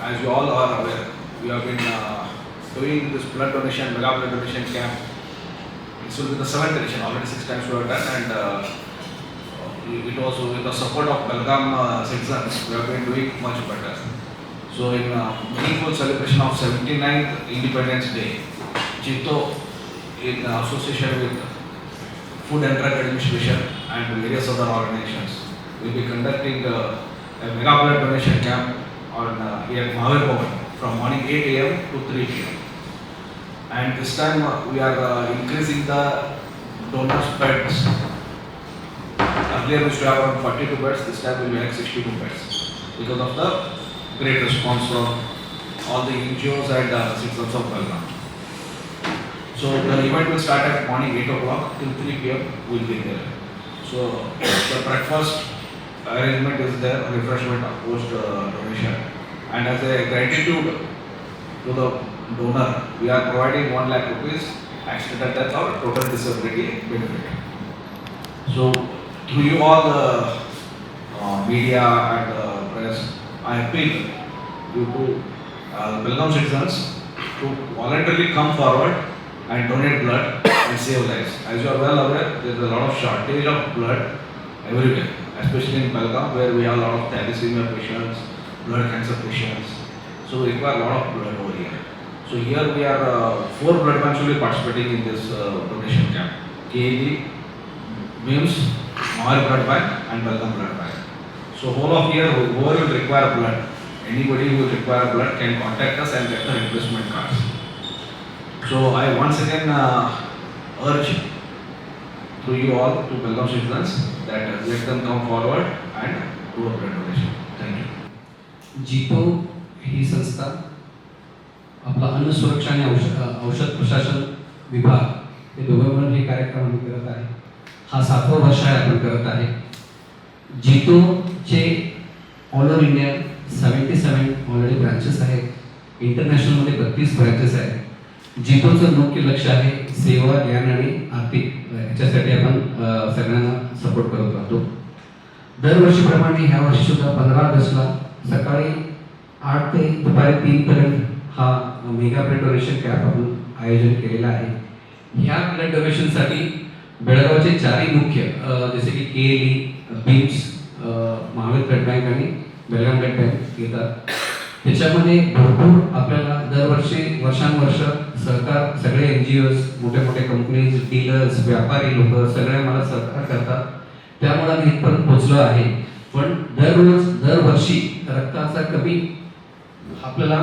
as you all are aware, we have been doing this blood donation, mega blood donation camp. This will be the 7th edition. Already 6 times we have done, and it was with the support of Belgaum citizens. We have been doing much better. So, in meaningful celebration of 79th Independence Day, Jito, in association with Food and Drug Administration and various other organizations, will be conducting a mega blood donation camp on here at Mahavir Bhavan from morning 8 a.m. to 3 p.m. And this time we are increasing the donors' beds. Earlier we used to have around 42 beds, this time we will have 62 beds because of the great response from all the NGOs and citizens of Belgaum. So the event will start at morning 8 o'clock till 3 p.m. we will be there. So the breakfast arrangement is there, refreshment post donation, and as a gratitude to the donor, we are providing 1 lakh rupees accidental death or total disability benefit. So to you all the media and press, I appeal you to Belgaum citizens to voluntarily come forward and donate blood and save lives. As you are well aware, there is a lot of shortage of blood everywhere, especially in Belgaum, where we have a lot of thalassemia patients, blood cancer patients. So we require a lot of blood over here. So here we are 4 blood banks will be participating in this donation camp: KED, MIMS, Mahavir Blood Bank, and Belgaum Blood Bank. So whole of here, whoever will require blood, anybody who will require blood can contact us and get the replacement cards. So I once again urge to you all, to Belgaum citizens, that let them come forward and do a blood donation. Thank you. जितो ही संस्था आपला अन्न सुरक्षा आणि औषध प्रशासन विभाग हे दोघं मिळून हे कार्यक्रम आम्ही करत आहे. हा 7वा वर्ष आहे आपण करत आहे. जितोचे all over India 77 already branches आहेत. इंटरनॅशनलमध्ये 32 ब्रांचेस आहेत. जितोचं मुख्य लक्ष आहे सेवा, ज्ञान आणि आर्थिक याच्यासाठी आपण सगळ्यांना सपोर्ट करत राहतो. दरवर्षीप्रमाणे ह्या वर्षी सुद्धा 15 ऑगस्टला सकाळी 8 ते दुपारी 3 पर्यंत हा मेगा ब्लड डोनेशन कॅम्प आपण आयोजन केलेला आहे. ह्या ब्लड डोनेशनसाठी बेळगावचे 4ही मुख्य जसे की KED, BIMS, Mahavir blood bank आणि बेळगाम ब्लड बँक येतात. त्याच्यामध्ये भरपूर आपल्याला दरवर्षी वर्षानुवर्ष सरकार, सगळे NGOs, मोठे मोठे कंपनीज, डीलर्स, व्यापारी लोक सगळे मला सहकार्य करतात. त्यामुळे आम्ही इथपर्यंत पोहोचलो आहे. पण दरवर्षी रक्ताचा कमी आपल्याला,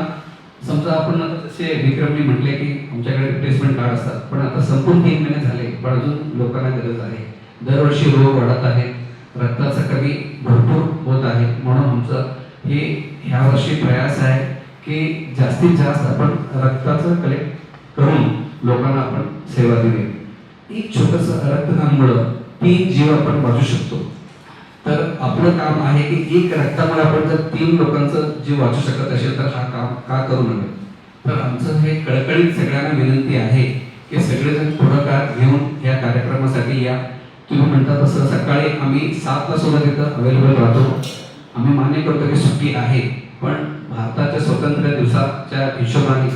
समजा आपण जसे विक्रमने म्हटले की आमच्याकडे रिप्लेसमेंट कार्ड असतात, पण आता संपूर्ण 3 महिने झाले, पण अजून लोकांना गरज आहे. दरवर्षी रोग वाढत आहेत, रक्ताचा कमी भरपूर होत आहे. म्हणून आमचं हे ह्या वर्षी प्रयास आहे की जास्तीत जास्त आपण रक्ताचं कलेक्ट करून लोकांना आपण सेवा देऊया. एक छोटंसं रक्तदानमुळे 3 जीव आपण वाचू शकतो. तर आपलं काम आहे की एक रक्तामुळे आपण जर 3 लोकांचं जीव वाचू शकत असेल तर हा काम का करू नये. तर आमचं हे कळकळीत सगळ्यांना विनंती आहे की सगळेजण पुढाकार घेऊन या कार्यक्रमासाठी या. तुम्ही म्हणता तसं सकाळी आम्ही 7 ला सुद्धा तिथं अवेलेबल राहतो. आम्ही मान्य करतो की सुट्टी आहे, पण भारताच्या स्वातंत्र्य दिवसाच्या हिशोबाने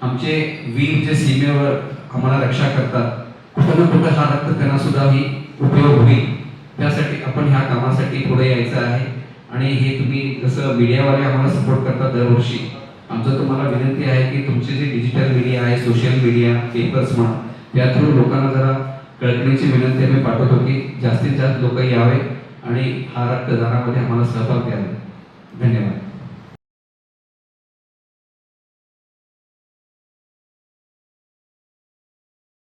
आमचे वीर जे सीमेवर आम्हाला रक्षा करतात, कुठं ना कुठं हा रक्तकणा सुद्धा ही उपयोग होईल. त्यासाठी आपण ह्या कामासाठी पुढे यायचं आहे. आणि हे तुम्ही जसं मीडियावाले आम्हाला सपोर्ट करतात दरवर्षी, आमचं तुम्हाला विनंती आहे की तुमचे जे डिजिटल मीडिया आहे, सोशल मीडिया, पेपर्स म्हणा, त्या थ्रू लोकांना जरा कळकळीची विनंती आम्ही पाठवतो की जास्तीत जास्त लोक यावे आणि हा रक्तदानामध्ये आम्हाला सहभाग द्यावे.